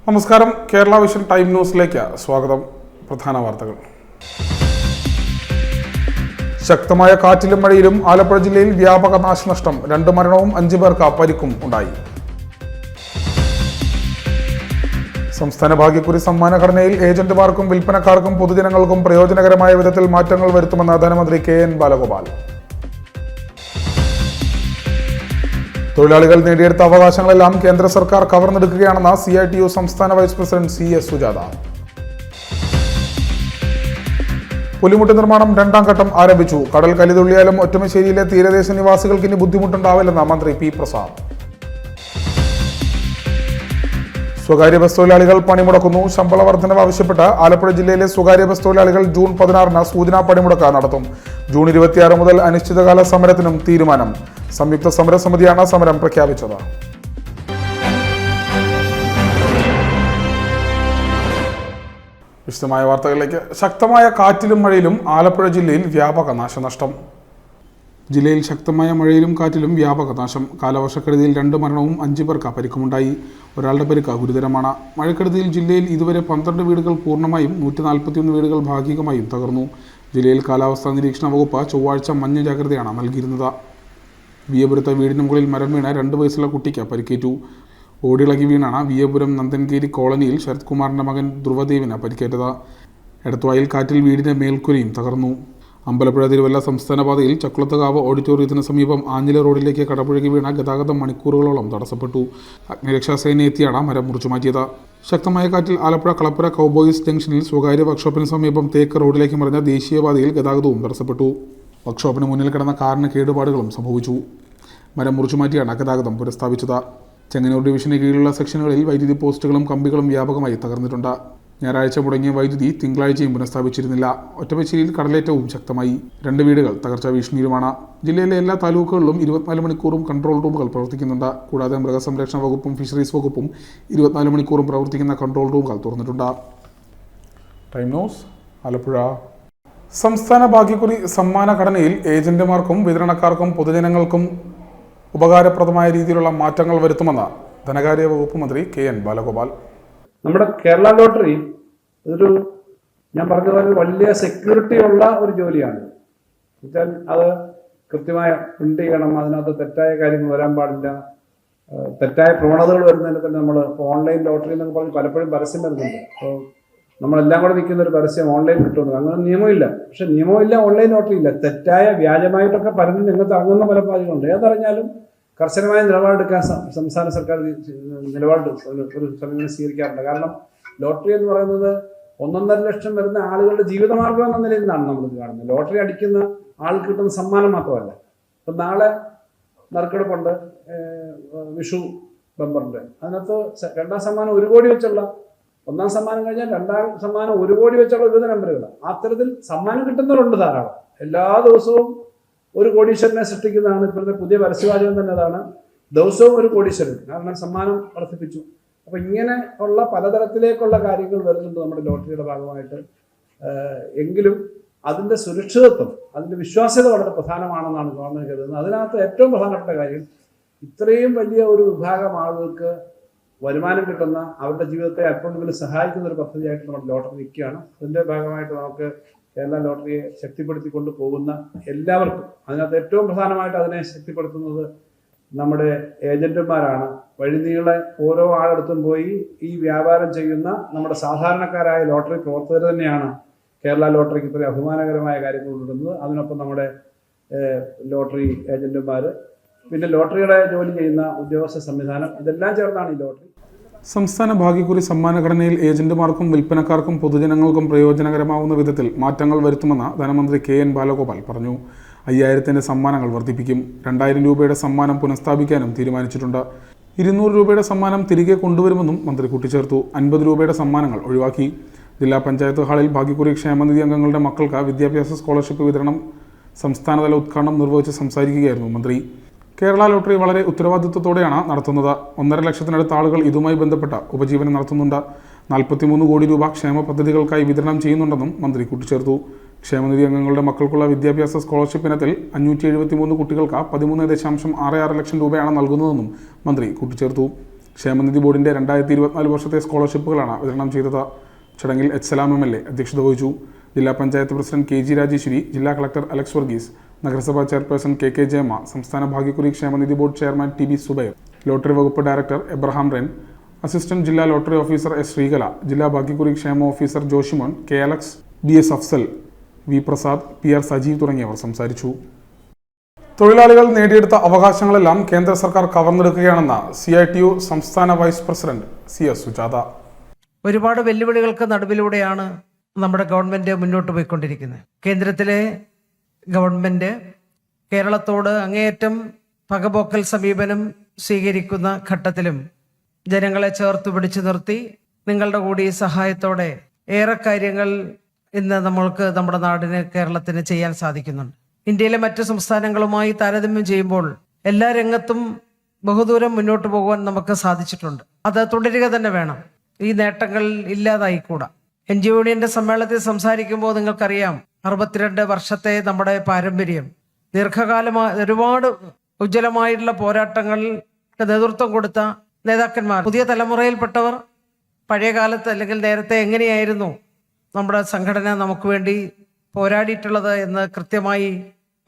നമസ്കാരം. Kerala vision time ന്യൂസിലേക്ക് സ്വാഗതം. പ്രധാന വാർത്തകൾ. ശക്തമായ കാറ്റിലും മഴയിലും ആലപ്പുഴ ജില്ലയിൽ വ്യാപക നാശനഷ്ടം. 2 മരണവും 5 പേർക്ക് പരിക്കും ഉണ്ടായി. സംസ്ഥാന ഭാഗ്യക്കുറി സമ്മാന ഘടനയിൽ ഏജന്റുമാർക്കും വിൽപ്പനക്കാർക്കും പൊതുജനങ്ങൾക്കും പ്രയോജനകരമായ വിധത്തിൽ മാറ്റങ്ങൾ വരുത്തുമെന്ന് ധനമന്ത്രി KN ബാലഗോപാൽ. തൊഴിലാളികൾ നേടിയെടുത്ത അവകാശങ്ങളെല്ലാം കേന്ദ്ര സർക്കാർ കവർന്നെടുക്കുകയാണെന്ന് CITU സംസ്ഥാന വൈസ് പ്രസിഡന്റ് CS സുജാത. പുലിമുട്ട് നിർമ്മാണം 2ാം ഘട്ടം ആരംഭിച്ചു. കടൽ കലിതുള്ളിയാലും ഒറ്റമശ്ശേരിയിലെ തീരദേശ നിവാസികൾക്ക് ഇനി ബുദ്ധിമുട്ടുണ്ടാവില്ലെന്ന് മന്ത്രി P. പ്രസാദ്. സ്വകാര്യ ബസ് തൊഴിലാളികൾ പണിമുടക്കുന്നു. ശമ്പള വർധനവ് ആവശ്യപ്പെട്ട് ആലപ്പുഴ ജില്ലയിലെ സ്വകാര്യ ബസ് തൊഴിലാളികൾ ജൂൺ 16-ന് സൂചനാ പണിമുടക്ക് നടത്തും. ജൂൺ 26 മുതൽ അനിശ്ചിതകാല സമരത്തിനും തീരുമാനം. സംയുക്ത സമരസമിതിയാണ് സമരം പ്രഖ്യാപിച്ചത്. വിശദമായ വാർത്തകളിലേക്ക്. ശക്തമായ കാറ്റിലും മഴയിലും ആലപ്പുഴ ജില്ലയിൽ വ്യാപക നാശനഷ്ടം. ജില്ലയിൽ ശക്തമായ മഴയിലും കാറ്റിലും വ്യാപക നാശം. കാലവർഷക്കെടുതിയിൽ 2 മരണവും 5 പേർക്ക് പരിക്കുമുണ്ടായി. ഒരാളുടെ പരിക്ക് ഗുരുതരമാണ്. മഴക്കെടുതിയിൽ ജില്ലയിൽ ഇതുവരെ 12 വീടുകൾ പൂർണ്ണമായും 141 വീടുകൾ ഭാഗികമായും തകർന്നു. ജില്ലയിൽ കാലാവസ്ഥാ നിരീക്ഷണ വകുപ്പ് ചൊവ്വാഴ്ച മഞ്ഞ ജാഗ്രതയാണ് നൽകിയിരുന്നത്. വിയപുരത്തെ വീടിന് മുകളിൽ മരം വീണ് 2 വയസ്സുള്ള കുട്ടിക്ക് പരിക്കേറ്റു. ഓടിളകി വീണാണ് വിയപുരം നന്ദൻകേരി കോളനിയിൽ ശരത് കുമാറിന്റെ മകൻ ധ്രുവദേവിന് പരിക്കേറ്റത്. എടത്വായിൽ കാറ്റിൽ വീടിന്റെ മേൽക്കൂരയും തകർന്നു. അമ്പലപ്പുഴ തിരുവല്ല സംസ്ഥാന പാതയിൽ ചക്കുളത്തുകാവ് ഓഡിറ്റോറിയത്തിന് സമീപം ആഞ്ഞില റോഡിലേക്ക് കടപുഴകി വീണ ഗതാഗതം മണിക്കൂറുകളോളം തടസ്സപ്പെട്ടു. അഗ്നിരക്ഷാസേന എത്തിയാണ് മരം മുറിച്ചു മാറ്റിയത്. ശക്തമായ കാറ്റിൽ ആലപ്പുഴ കളപ്പുര കൗബോയ്സ് ജംഗ്ഷനിൽ സ്വകാര്യ വർക്ക്ഷോപ്പിന് സമീപം തേക്ക് റോഡിലേക്ക് മറിഞ്ഞ ദേശീയപാതയിൽ ഗതാഗതവും തടസ്സപ്പെട്ടു. വർക്ക്ഷോപ്പിന് മുന്നിൽ കിടന്ന കാറിന് കേടുപാടുകളും സംഭവിച്ചു. മരം മുറിച്ചു മാറ്റിയാണ് ഗതാഗതം പുനഃസ്ഥാപിച്ചത്. ചെങ്ങന്നൂർ ഡിവിഷന് കീഴിലുള്ള സെക്ഷനുകളിൽ വൈദ്യുതി പോസ്റ്റുകളും കമ്പികളും വ്യാപകമായി തകർന്നിട്ടുണ്ട്. ഞായറാഴ്ച മുടങ്ങിയ വൈദ്യുതി തിങ്കളാഴ്ചയും പുനഃസ്ഥാപിച്ചിരുന്നില്ല. ഒറ്റമശ്ശേരിയിൽ കടലേറ്റവും ശക്തമായി. 2 വീടുകൾ തകർച്ചാ ഭീഷണിയിലുമാണ്. ജില്ലയിലെ എല്ലാ താലൂക്കുകളിലും 24 മണിക്കൂറും കൺട്രോൾ റൂമുകൾ പ്രവർത്തിക്കുന്നുണ്ട്. കൂടാതെ മൃഗസംരക്ഷണ വകുപ്പും ഫിഷറീസ് വകുപ്പും 24 മണിക്കൂറും പ്രവർത്തിക്കുന്ന കൺട്രോൾ റൂമുകൾ തുറന്നിട്ടുണ്ട്. Time news Alappuzha. സംസ്ഥാന ഭാഗ്യക്കുറി സമ്മാന ഘടനയിൽ ഏജന്റുമാർക്കും വിതരണക്കാർക്കും പൊതുജനങ്ങൾക്കും ഉപകാരപ്രദമായ രീതിയിലുള്ള മാറ്റങ്ങൾ വരുത്തുമെന്ന് ധനകാര്യ വകുപ്പ് മന്ത്രി KN ബാലഗോപാൽ. നമ്മുടെ കേരള ലോട്ടറി ഇതൊരു ഞാൻ പറഞ്ഞ പോലെ വലിയ സെക്യൂരിറ്റി ഉള്ള ഒരു ജോലിയാണ്. എന്നുവെച്ചാൽ അത് കൃത്യമായ പ്രിന്റ് ചെയ്യണം. അതിനകത്ത് തെറ്റായ കാര്യങ്ങൾ വരാൻ പാടില്ല. തെറ്റായ പ്രവണതകൾ വരുന്നതിന് തന്നെ നമ്മൾ ഓൺലൈൻ ലോട്ടറി എന്നൊക്കെ പറഞ്ഞ് പലപ്പോഴും പരസ്യം വരുന്നുണ്ട്. അപ്പോൾ നമ്മളെല്ലാം കൂടെ നിൽക്കുന്ന ഒരു പരസ്യം ഓൺലൈൻ കിട്ടുന്നു. അങ്ങനെ നിയമമില്ല. പക്ഷെ നിയമമില്ല, ഓൺലൈൻ ലോട്ടറി ഇല്ല. തെറ്റായ വ്യാജമായിട്ടൊക്കെ പരന്ന് രംഗത്ത് അങ്ങുന്ന പല കാര്യങ്ങളുണ്ട്. ഏതറിഞ്ഞാലും കർശനമായ നിലപാടെടുക്കാൻ സംസ്ഥാന സർക്കാർ നിലപാട് ഒരു സമീപനം സ്വീകരിക്കാറുണ്ട്. കാരണം ലോട്ടറി എന്ന് പറയുന്നത് 1.5 ലക്ഷം വരുന്ന ആളുകളുടെ ജീവിതമാർഗം എന്ന നിലയിൽ നിന്നാണ് നമ്മളിത് കാണുന്നത്. ലോട്ടറി അടിക്കുന്ന ആൾക്ക് കിട്ടുന്ന സമ്മാനം മാത്രമല്ല. ഇപ്പം നാളെ നറുക്കെടുപ്പുണ്ട്, വിഷു ബമ്പറിൻ്റെ. അതിനകത്ത് 2ാം സമ്മാനം 1 കോടി വെച്ചുള്ള, 1ാം സമ്മാനം കഴിഞ്ഞാൽ 2ാം സമ്മാനം 1 കോടി വെച്ചുള്ള വിവിധ നമ്പറുകളാണ്. അത്തരത്തിൽ സമ്മാനം കിട്ടുന്നവരുണ്ട് ധാരാളം. എല്ലാ ദിവസവും ഒരു കോടീശ്വരനെ സൃഷ്ടിക്കുന്നതാണ് ഇപ്പോഴത്തെ പുതിയ പരസ്യവാചകം തന്നെ. അതാണ് ദിവസവും ഒരു കോടീശ്വരൻ. കാരണം സമ്മാനം വർദ്ധിപ്പിച്ചു. അപ്പം ഇങ്ങനെ ഉള്ള പലതരത്തിലേക്കുള്ള കാര്യങ്ങൾ വരുന്നുണ്ട് നമ്മുടെ ലോട്ടറിയുടെ ഭാഗമായിട്ട്. എങ്കിലും അതിൻ്റെ സുരക്ഷിതത്വം, അതിൻ്റെ വിശ്വാസ്യത വളരെ പ്രധാനമാണെന്നാണ് ഗവൺമെൻറ് കരുതുന്നത്. അതിനകത്ത് ഏറ്റവും പ്രധാനപ്പെട്ട കാര്യം ഇത്രയും വലിയ ഒരു വിഭാഗം ആളുകൾക്ക് വരുമാനം കിട്ടുന്ന, അവരുടെ ജീവിതത്തെ അല്പമെങ്കിലും സഹായിക്കുന്ന ഒരു പദ്ധതിയായിട്ട് നമ്മുടെ ലോട്ടറി നിൽക്കുകയാണ്. അതിൻ്റെ ഭാഗമായിട്ട് നമുക്ക് കേരള ലോട്ടറിയെ ശക്തിപ്പെടുത്തിക്കൊണ്ട് പോകുന്ന എല്ലാവർക്കും, അതിനകത്ത് ഏറ്റവും പ്രധാനമായിട്ട് അതിനെ ശക്തിപ്പെടുത്തുന്നത് നമ്മുടെ ഏജന്റുമാരാണ്. വഴിനീളെ ഓരോ ആളെടുത്തും പോയി ഈ വ്യാപാരം ചെയ്യുന്ന നമ്മുടെ സാധാരണക്കാരായ ലോട്ടറി പ്രവർത്തകർ തന്നെയാണ് കേരള ലോട്ടറിക്ക് ഇത്രയും അഭിമാനകരമായ കാര്യങ്ങൾ കൊണ്ടുവരുന്നത്. അതിനൊപ്പം നമ്മുടെ ലോട്ടറി ഏജന്റുമാർ, പിന്നെ ലോട്ടറിയുടെ ജോലി ചെയ്യുന്ന ഉദ്യോഗസ്ഥ സംവിധാനം, ഇതെല്ലാം ചേർന്നാണ് ഈ ലോട്ടറി. സംസ്ഥാന ഭാഗ്യക്കുറി സമ്മാന ഘടനയിൽ ഏജന്റുമാർക്കും വിൽപ്പനക്കാർക്കും പൊതുജനങ്ങൾക്കും പ്രയോജനകരമാവുന്ന വിധത്തിൽ മാറ്റങ്ങൾ വരുത്തുമെന്ന് ധനമന്ത്രി KN ബാലഗോപാൽ പറഞ്ഞു. 5000-ന്റെ സമ്മാനങ്ങൾ വർദ്ധിപ്പിക്കും. 2000 രൂപയുടെ സമ്മാനം പുനഃസ്ഥാപിക്കാനും തീരുമാനിച്ചിട്ടുണ്ട്. 200 രൂപയുടെ സമ്മാനം തിരികെ കൊണ്ടുവരുമെന്നും മന്ത്രി കൂട്ടിച്ചേർത്തു. 50 രൂപയുടെ സമ്മാനങ്ങൾ ഒഴിവാക്കി. ജില്ലാ പഞ്ചായത്ത് ഹാളിൽ ഭാഗ്യക്കുറി ക്ഷേമനിധി അംഗങ്ങളുടെ മക്കൾക്ക് വിദ്യാഭ്യാസ സ്കോളർഷിപ്പ് വിതരണം സംസ്ഥാനതല ഉദ്ഘാടനം നിർവഹിച്ച് സംസാരിക്കുകയായിരുന്നു മന്ത്രി. കേരള ലോട്ടറി വളരെ ഉത്തരവാദിത്വത്തോടെയാണ് നടത്തുന്നത്. 1.5 ലക്ഷത്തിനടുത്ത ആളുകൾ ഇതുമായി ബന്ധപ്പെട്ട ഉപജീവനം നടത്തുന്നുണ്ട്. 43 കോടി രൂപ ക്ഷേമ പദ്ധതികൾക്കായി വിതരണം ചെയ്യുന്നുണ്ടെന്നും മന്ത്രി കൂട്ടിച്ചേർത്തു. ക്ഷേമനിധി അംഗങ്ങളുടെ മക്കൾക്കുള്ള വിദ്യാഭ്യാസ സ്കോളർഷിപ്പ് ഇനത്തിൽ 573 കുട്ടികൾക്ക് 13.66 ലക്ഷം രൂപയാണ് നൽകുന്നതെന്നും മന്ത്രി കൂട്ടിച്ചേർത്തു. ക്ഷേമനിധി ബോർഡിൻ്റെ 2024 വർഷത്തെ സ്കോളർഷിപ്പുകളാണ് വിതരണം ചെയ്തത്. ചടങ്ങിൽ എച്ച് സലാം MLA അധ്യക്ഷത വഹിച്ചു. ജില്ലാ പഞ്ചായത്ത് പ്രസിഡന്റ് KG രാജേശ്വരി, ജില്ലാ കളക്ടർ അലക്സ് വർഗീസ്, നഗരസഭാ ചെയർപേഴ്സൺ KK ജയമ്മ, സംസ്ഥാന ഭാഗ്യക്കുറി ക്ഷേമനിധി board chairman TB Zubair, lottery വകുപ്പ് ഡയറക്ടർ എബ്രഹാം റെൻ, അസിസ്റ്റന്റ് ജില്ലാ ലോട്ടറി ഓഫീസർ S ശ്രീകല, ജില്ലാ ഭാഗ്യക്കുറി ക്ഷേമ officer Joshimon, K Alex, DS Afsal, V Prasad, PR Sajeev തുടങ്ങിയവർ സംസാരിച്ചു. തൊഴിലാളികൾ നേടിയെടുത്ത അവകാശങ്ങളെല്ലാം കേന്ദ്ര സർക്കാർ കവർന്നെടുക്കുകയാണെന്ന് CITU സംസ്ഥാന വൈസ് പ്രസിഡന്റ് CS സുജാത. ഒരുപാട് വെല്ലുവിളികൾക്ക് നടുവിലൂടെയാണ് നമ്മുടെ ഗവൺമെൻറ് മുന്നോട്ട് പോയിക്കൊണ്ടിരിക്കുന്നത്. കേന്ദ്രത്തിലെ ഗവൺമെൻറ് കേരളത്തോട് അങ്ങേയറ്റം പകപോക്കൽ സമീപനം സ്വീകരിക്കുന്ന ഘട്ടത്തിലും ജനങ്ങളെ ചേർത്ത് പിടിച്ചു നിർത്തി നിങ്ങളുടെ കൂടി സഹായത്തോടെ ഏറെ കാര്യങ്ങൾ ഇന്ന് നമ്മൾക്ക് നമ്മുടെ നാടിന് കേരളത്തിന് ചെയ്യാൻ സാധിക്കുന്നുണ്ട്. ഇന്ത്യയിലെ മറ്റ് സംസ്ഥാനങ്ങളുമായി താരതമ്യം ചെയ്യുമ്പോൾ എല്ലാ രംഗത്തും ബഹുദൂരം മുന്നോട്ട് പോകുവാൻ നമുക്ക് സാധിച്ചിട്ടുണ്ട്. അത് തുടരുക തന്നെ വേണം. ഈ നേട്ടങ്ങൾ ഇല്ലാതായിക്കൂടാ. NGO യൂണിയന്റെ സമ്മേളനത്തിൽ സംസാരിക്കുമ്പോൾ നിങ്ങൾക്കറിയാം 62 വർഷത്തെ നമ്മുടെ പാരമ്പര്യം, ദീർഘകാലമായി ഒരുപാട് ഉജ്ജ്വലമായിട്ടുള്ള പോരാട്ടങ്ങൾക്ക് നേതൃത്വം കൊടുത്ത നേതാക്കന്മാർ, പുതിയ തലമുറയിൽപ്പെട്ടവർ പഴയ കാലത്ത് അല്ലെങ്കിൽ നേരത്തെ എങ്ങനെയായിരുന്നു നമ്മുടെ സംഘടന നമുക്ക് വേണ്ടി പോരാടിയിട്ടുള്ളത് എന്ന് കൃത്യമായി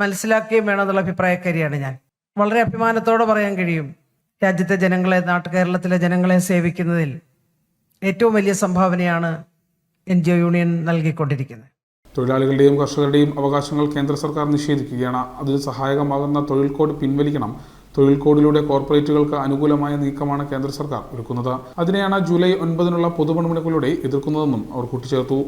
മനസ്സിലാക്കുകയും വേണമെന്നുള്ള അഭിപ്രായക്കാരിയാണ് ഞാൻ. വളരെ അഭിമാനത്തോടെ പറയാൻ കഴിയും, രാജ്യത്തെ ജനങ്ങളെ, കേരളത്തിലെ ജനങ്ങളെ സേവിക്കുന്നതിൽ ഏറ്റവും വലിയ സംഭാവനയാണ് NGO യൂണിയൻ നൽകിക്കൊണ്ടിരിക്കുന്നത്. തൊഴിലാളികളുടെയും കർഷകരുടെയും അവകാശങ്ങൾ കേന്ദ്ര സർക്കാർ നിഷേധിക്കുകയാണ്. അതിന് സഹായകമാകുന്ന തൊഴിൽ കോഡ് പിൻവലിക്കണം. തൊഴിൽ കോഡിലൂടെ കോർപ്പറേറ്റുകൾക്ക് അനുകൂലമായ നീക്കമാണ് കേന്ദ്ര സർക്കാർ ഒരുക്കുന്നത്. അതിനെയാണ് ജൂലൈ 9 പൊതുപണിമുടക്കിലൂടെ എതിർക്കുന്നതെന്നും അവർ കൂട്ടിച്ചേർത്തു.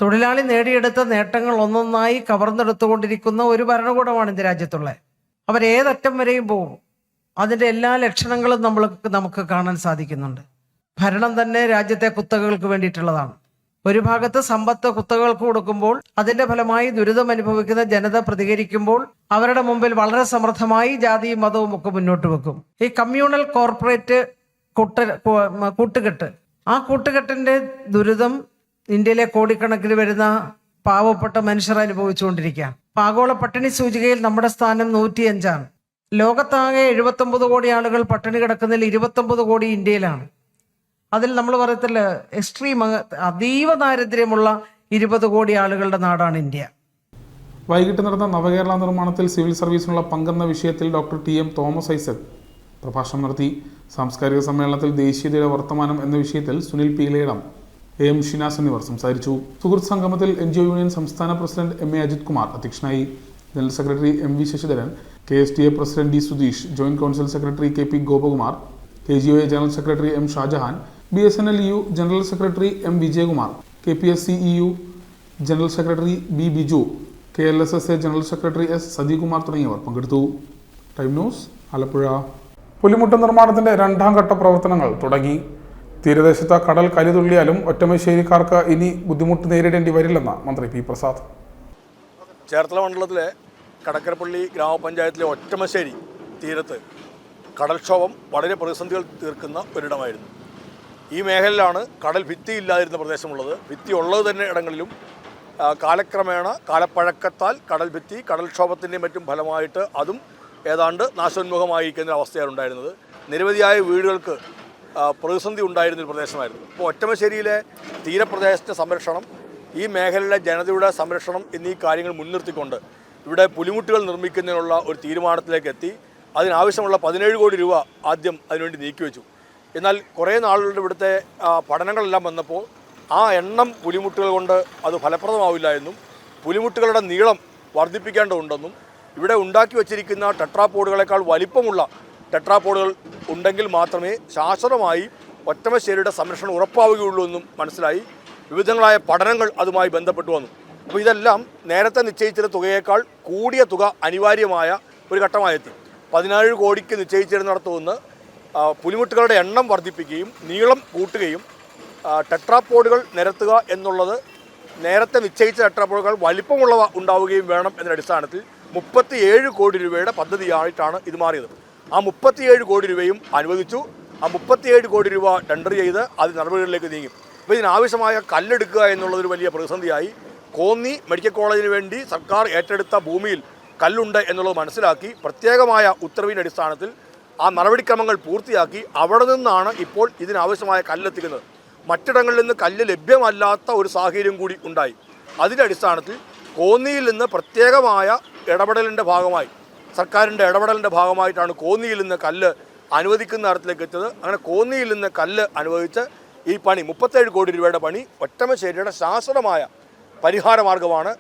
തൊഴിലാളി നേടിയെടുത്ത നേട്ടങ്ങൾ ഒന്നൊന്നായി കവർന്നെടുത്തുകൊണ്ടിരിക്കുന്ന ഒരു ഭരണകൂടമാണ് ഇന്ത്യ രാജ്യത്തുള്ളത്. അവരേതറ്റം വരെയും പോകും. അതിൻ്റെ എല്ലാ ലക്ഷണങ്ങളും നമുക്ക് കാണാൻ സാധിക്കുന്നുണ്ട്. ഭരണം തന്നെ രാജ്യത്തെ കുത്തകകൾക്ക് വേണ്ടിയിട്ടുള്ളതാണ്. ഒരു ഭാഗത്ത് സമ്പത്ത് കുത്തകകൾക്ക് കൊടുക്കുമ്പോൾ അതിന്റെ ഫലമായി ദുരിതം അനുഭവിക്കുന്ന ജനത പ്രതികരിക്കുമ്പോൾ അവരുടെ മുമ്പിൽ വളരെ സമൃദ്ധമായി ജാതിയും മതവും ഒക്കെ മുന്നോട്ട് വെക്കും. ഈ കമ്മ്യൂണൽ കോർപ്പറേറ്റ് കൂട്ടുകെട്ട്, ആ കൂട്ടുകെട്ടിന്റെ ദുരിതം ഇന്ത്യയിലെ കോടിക്കണക്കിന് വരുന്ന പാവപ്പെട്ട മനുഷ്യർ അനുഭവിച്ചുകൊണ്ടിരിക്കുക. ആഗോള പട്ടിണി സൂചികയിൽ നമ്മുടെ സ്ഥാനം 105ആണ്. ലോകത്താകെ 79 കോടി ആളുകൾ പട്ടിണി കിടക്കുന്നതിൽ 29 കോടി ഇന്ത്യയിലാണ്. അതിൽ നമ്മൾ പറയത്തില്ല, എക്സ്ട്രീം അതീവ ദാരിദ്ര്യമുള്ള 20 കോടി ആളുകളുടെ നാടാണ് ഇന്ത്യ. വൈകിട്ട് നടന്ന നവകേരള നിർമ്മാണത്തിൽ സിവിൽ സർവീസിനുള്ള പങ്കെന്ന വിഷയത്തിൽ ഡോക്ടർ TM തോമസ് ഐസക് പ്രഭാഷണം നടത്തി. സാംസ്കാരിക സമ്മേളനത്തിൽ ദേശീയതയുടെ വർത്തമാനം എന്ന വിഷയത്തിൽ സുനിൽ പീലയിടം, AM ഷിനാസ് എന്നിവർ സംസാരിച്ചു. സുഹൃത്ത് സംഗമത്തിൽ NGO യൂണിയൻ സംസ്ഥാന പ്രസിഡന്റ് MA അജിത് കുമാർ അധ്യക്ഷനായി. General secretary MV Sasidharan, KSTA president D Sudheesh, joint council secretary KP Gopakumar, KGOA general secretary M Shajahan, BSNL EU general secretary M Vijayakumar, KPSC EU general secretary B Biju, KLSSA general secretary S Sajikumar തുടങ്ങിയവർ പങ്കെടുത്തു. Time news, Alappuzha. പുലിമുട്ട് നിർമ്മാണത്തിന്റെ 2ാം ഘട്ട പ്രവർത്തനങ്ങൾ തുടങ്ങി. തീരദേശത്ത് കടൽ കലിതുള്ളിയാലും ഒറ്റമശ്ശേരിക്കാർക്ക് ഇനി ബുദ്ധിമുട്ട് നേരിടേണ്ടി വരില്ലെന്ന് മന്ത്രി P പ്രസാദ്. ചേർത്തല മണ്ഡലത്തിലെ കടക്കരപ്പള്ളി ഗ്രാമപഞ്ചായത്തിലെ ഒറ്റമശ്ശേരി തീരത്ത് കടൽക്ഷോഭം വളരെ പ്രതിസന്ധികൾ തീർക്കുന്ന ഒരിടമായിരുന്നു. ഈ മേഖലയിലാണ് കടൽ ഭിത്തി ഇല്ലാതിരുന്ന പ്രദേശമുള്ളത്. ഭിത്തി ഉള്ളത് തന്നെ ഇടങ്ങളിലും കാലക്രമേണ കാലപ്പഴക്കത്താൽ കടൽ ഭിത്തി കടൽക്ഷോഭത്തിൻ്റെയും മറ്റും ഫലമായിട്ട് അതും ഏതാണ്ട് നാശോന്മുഖമായിരിക്കുന്ന അവസ്ഥയാണ് ഉണ്ടായിരുന്നത്. നിരവധിയായ വീടുകൾക്ക് പ്രതിസന്ധി ഉണ്ടായിരുന്നൊരു പ്രദേശമായിരുന്നു. ഇപ്പോൾ ഒറ്റമശ്ശേരിയിലെ തീരപ്രദേശത്തെ സംരക്ഷണം, ഈ മേഖലയിലെ ജനതയുടെ സംരക്ഷണം എന്നീ കാര്യങ്ങൾ മുൻനിർത്തിക്കൊണ്ട് ഇവിടെ പുലിമുട്ടുകൾ നിർമ്മിക്കുന്നതിനുള്ള ഒരു തീരുമാനത്തിലേക്ക് എത്തി. അതിനാവശ്യമുള്ള 17 കോടി രൂപ ആദ്യം അതിനുവേണ്ടി നീക്കിവെച്ചു. എന്നാൽ കുറേ നാളുകളുടെ ഇവിടുത്തെ പഠനങ്ങളെല്ലാം വന്നപ്പോൾ ആ എണ്ണം പുലിമുട്ടുകൾ കൊണ്ട് അത് ഫലപ്രദമാവില്ല എന്നും പുലിമുട്ടുകളുടെ നീളം വർദ്ധിപ്പിക്കേണ്ടതുണ്ടെന്നും ഇവിടെ ഉണ്ടാക്കി വച്ചിരിക്കുന്ന ടെട്രാപോഡുകളെക്കാൾ വലിപ്പമുള്ള ടെട്രാപോഡുകൾ ഉണ്ടെങ്കിൽ മാത്രമേ ശാശ്വതമായി ഒറ്റമശ്ശേരിയുടെ സംരക്ഷണം ഉറപ്പാവുകയുള്ളൂ എന്നും മനസ്സിലായി. വിവിധങ്ങളായ പഠനങ്ങൾ അതുമായി ബന്ധപ്പെട്ടു വന്നു. അപ്പോൾ ഇതെല്ലാം നേരത്തെ നിശ്ചയിച്ചിരുന്ന തുകയേക്കാൾ കൂടിയ തുക അനിവാര്യമായ ഒരു ഘട്ടമായെത്തി. 17 കോടിക്ക് നിശ്ചയിച്ചിരുന്നിടത്തു നിന്ന് പുലിമുട്ടുകളുടെ എണ്ണം വർദ്ധിപ്പിക്കുകയും നീളം കൂട്ടുകയും ടെട്രാപോഡുകൾ നിരത്തുക എന്നുള്ളത് നേരത്തെ നിശ്ചയിച്ച ടെട്രാപോഡുകൾ വലിപ്പമുള്ളവ ഉണ്ടാവുകയും വേണം എന്നതിൻ്റെ അടിസ്ഥാനത്തിൽ 37 കോടി രൂപയുടെ പദ്ധതിയായിട്ടാണ് ഇത് മാറിയത്. ആ 37 കോടി രൂപയും അനുവദിച്ചു. ആ 37 കോടി രൂപ ടെൻഡർ ചെയ്ത് അത് നടപടികളിലേക്ക് നീങ്ങി. അപ്പോൾ ഇതിനാവശ്യമായ കല്ലെടുക്കുക എന്നുള്ളതൊരു വലിയ പ്രതിസന്ധിയായി. കോന്നി മെഡിക്കൽ കോളേജിന് വേണ്ടി സർക്കാർ ഏറ്റെടുത്ത ഭൂമിയിൽ കല്ലുണ്ട് എന്നുള്ളത് മനസ്സിലാക്കി പ്രത്യേകമായ ഉത്തരവിൻ്റെ അടിസ്ഥാനത്തിൽ ആ നടപടിക്രമങ്ങൾ പൂർത്തിയാക്കി അവിടെ നിന്നാണ് ഇപ്പോൾ ഇതിനാവശ്യമായ കല്ലെത്തിക്കുന്നത്. മറ്റിടങ്ങളിൽ നിന്ന് കല്ല് ലഭ്യമല്ലാത്ത ഒരു സാഹചര്യം കൂടി ഉണ്ടായി. അതിൻ്റെ അടിസ്ഥാനത്തിൽ കോന്നിയിൽ നിന്ന് പ്രത്യേകമായ ഇടപെടലിൻ്റെ ഭാഗമായി, സർക്കാരിൻ്റെ ഇടപെടലിൻ്റെ ഭാഗമായിട്ടാണ് കോന്നിയിൽ നിന്ന് കല്ല് അനുവദിക്കുന്ന തരത്തിലേക്ക് എത്തിയത്. അങ്ങനെ കോന്നിയിൽ നിന്ന് കല്ല് അനുവദിച്ച് ഈ പണി 37 കോടി രൂപയുടെ പണി ഒറ്റമശ്ശേരിയുടെ ശാശ്വതമായ പരിഹാര മാർഗമാണ്.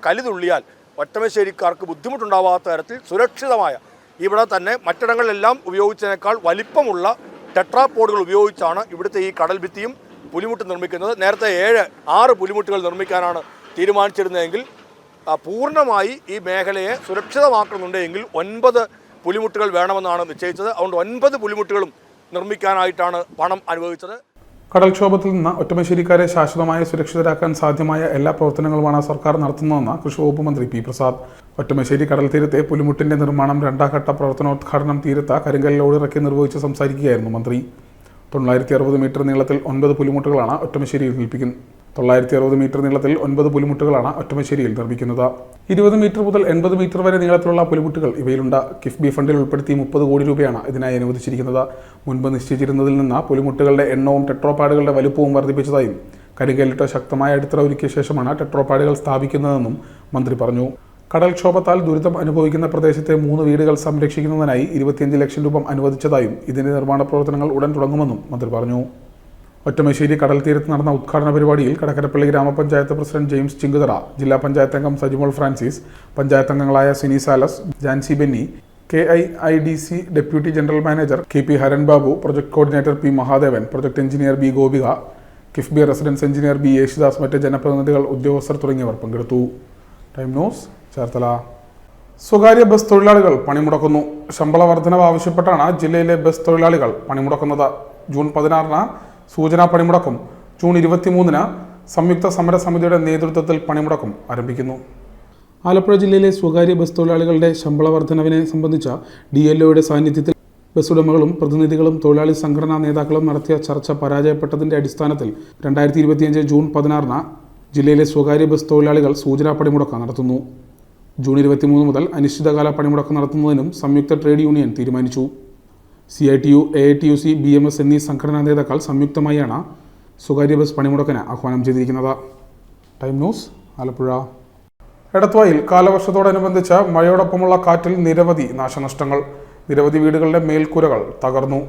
കലിതുള്ളിയാൽ ഒറ്റമശ്ശേരിക്കാർക്ക് ബുദ്ധിമുട്ടുണ്ടാവാത്ത തരത്തിൽ സുരക്ഷിതമായ, ഇവിടെ തന്നെ മറ്റിടങ്ങളിലെല്ലാം ഉപയോഗിച്ചതിനേക്കാൾ വലിപ്പമുള്ള ടെട്രാപോഡുകൾ ഉപയോഗിച്ചാണ് ഇവിടുത്തെ ഈ കടൽ ഭിത്തിയും പുലിമുട്ട് നിർമ്മിക്കുന്നത്. നേരത്തെ 6 പുലിമുട്ടുകൾ നിർമ്മിക്കാനാണ് തീരുമാനിച്ചിരുന്നതെങ്കിൽ പൂർണ്ണമായി ഈ മേഖലയെ സുരക്ഷിതമാക്കുന്നുണ്ടെങ്കിൽ 9 പുലിമുട്ടുകൾ വേണമെന്നാണ് നിശ്ചയിച്ചത്. അതുകൊണ്ട് 9 പുലിമുട്ടുകളും നിർമ്മിക്കാനായിട്ടാണ് പണം അനുവദിച്ചത്. കടൽക്ഷോഭത്തിൽ നിന്ന് ഒറ്റമശ്ശേരിക്കാരെ ശാശ്വതമായി സുരക്ഷിതരാക്കാൻ സാധ്യമായ എല്ലാ പ്രവർത്തനങ്ങളുമാണ് സർക്കാർ നടത്തുന്നതെന്ന് കൃഷി വകുപ്പ് മന്ത്രി പി പ്രസാദ്. ഒറ്റമശ്ശേരി കടൽ തീരത്തെ പുലിമുട്ടിന്റെ നിർമ്മാണം 2ാം ഘട്ട പ്രവർത്തനോദ്ഘാടനം തീരത്ത് കരിങ്കല്ലോട് ഇറക്കി നിർവഹിച്ച് സംസാരിക്കുകയായിരുന്നു മന്ത്രി. 960 മീറ്റർ നീളത്തിൽ 9 പുലിമുട്ടുകളാണ് ഒറ്റമശ്ശേരിയിൽ നിർമ്മിക്കുന്നത്. 960 മീറ്റർ നീളത്തിൽ 9 പുലിമുട്ടുകളാണ് ഒറ്റമശ്ശേരിയിൽ നിർമ്മിക്കുന്നത്. 20 മീറ്റർ മുതൽ 80 മീറ്റർ വരെ നീളത്തിലുള്ള പുലിമുട്ടുകൾ ഇവയിലുണ്ട്. കിഫ്ബി ഫണ്ടിൽ ഉൾപ്പെടുത്തി 30 കോടി രൂപയാണ് ഇതിനായി അനുവദിച്ചിരിക്കുന്നത്. മുൻപ് നിശ്ചയിച്ചിരുന്നതിൽ നിന്ന് പുലിമുട്ടുകളുടെ എണ്ണവും ടെട്രോപാഡുകളുടെ വലുപ്പവും വർദ്ധിപ്പിച്ചതായും കരിങ്കല്ലിട്ട് ശക്തമായ അടിത്തറ ഒരുക്കിയ ശേഷമാണ് ടെട്രോപാഡുകൾ സ്ഥാപിക്കുന്നതെന്നും മന്ത്രി പറഞ്ഞു. കടൽക്ഷോഭത്താൽ ദുരിതം അനുഭവിക്കുന്ന പ്രദേശത്തെ 3 വീടുകൾ സംരക്ഷിക്കുന്നതിനായി 25 ലക്ഷം രൂപ അനുവദിച്ചതായും ഇതിന്റെ നിർമ്മാണ പ്രവർത്തനങ്ങൾ ഉടൻ തുടങ്ങുമെന്നും മന്ത്രി പറഞ്ഞു. ഒറ്റമശ്ശേരി കടൽ തീരത്ത് നടന്ന ഉദ്ഘാടന പരിപാടിയിൽ കടക്കരപ്പള്ളി ഗ്രാമപഞ്ചായത്ത് പ്രസിഡന്റ് ജെയിംസ് ചിങ്കുതറ, ജില്ലാ പഞ്ചായത്ത് അംഗം സജിമോൾ ഫ്രാൻസിസ്, പഞ്ചായത്ത് അംഗങ്ങളായ Sini Salas, Jancy Benny, KIIDC deputy general manager KP Haran Babu, project coordinator P Mahadevan, project engineer B Gopika, KIIFB residence engineer B Yesudas, മറ്റ് ജനപ്രതിനിധികൾ, ഉദ്യോഗസ്ഥർ തുടങ്ങിയവർ പങ്കെടുത്തു. Time news, Cherthala. സ്വകാര്യ ബസ് തൊഴിലാളികൾ പണിമുടക്കുന്നു. ശമ്പള വർധനവ് ആവശ്യപ്പെട്ടാണ് ജില്ലയിലെ ബസ് തൊഴിലാളികൾ പണിമുടക്കുന്നത്. ജൂൺ 16-ന് സൂചനാ പണിമുടക്കും ജൂൺ 23-ന് സംയുക്ത സമരസമിതിയുടെ നേതൃത്വത്തിൽ പണിമുടക്കും ആരംഭിക്കുന്നു. ആലപ്പുഴ ജില്ലയിലെ സ്വകാര്യ ബസ് തൊഴിലാളികളുടെ ശമ്പള വർധനവിനെ സംബന്ധിച്ച DLOയുടെ സാന്നിധ്യത്തിൽ ബസ് ഉടമകളും പ്രതിനിധികളും തൊഴിലാളി സംഘടനാ നേതാക്കളും നടത്തിയ ചർച്ച പരാജയപ്പെട്ടതിന്റെ അടിസ്ഥാനത്തിൽ 2025 ജൂൺ 16-ന് ജില്ലയിലെ സ്വകാര്യ ബസ് തൊഴിലാളികൾ സൂചനാ പണിമുടക്ക് നടത്തുന്നു. ജൂൺ 23 മുതൽ അനിശ്ചിതകാല പണിമുടക്ക് നടത്തുന്നതിനും സംയുക്ത ട്രേഡ് യൂണിയൻ തീരുമാനിച്ചു. CITU, AITUC, BMS എന്നീ സംഘടനാ നേതാക്കൾ സംയുക്തമായാണ് സ്വകാര്യ ബസ് പണിമുടക്കിന് ആഹ്വാനം ചെയ്തിരിക്കുന്നത്. Time news, Alappuzha. എടത്വായിൽ കാലവർഷത്തോടനുബന്ധിച്ച് മഴയോടൊപ്പമുള്ള കാറ്റിൽ നിരവധി നാശനഷ്ടങ്ങൾ. നിരവധി വീടുകളുടെ മേൽക്കൂരകൾ തകർന്നു.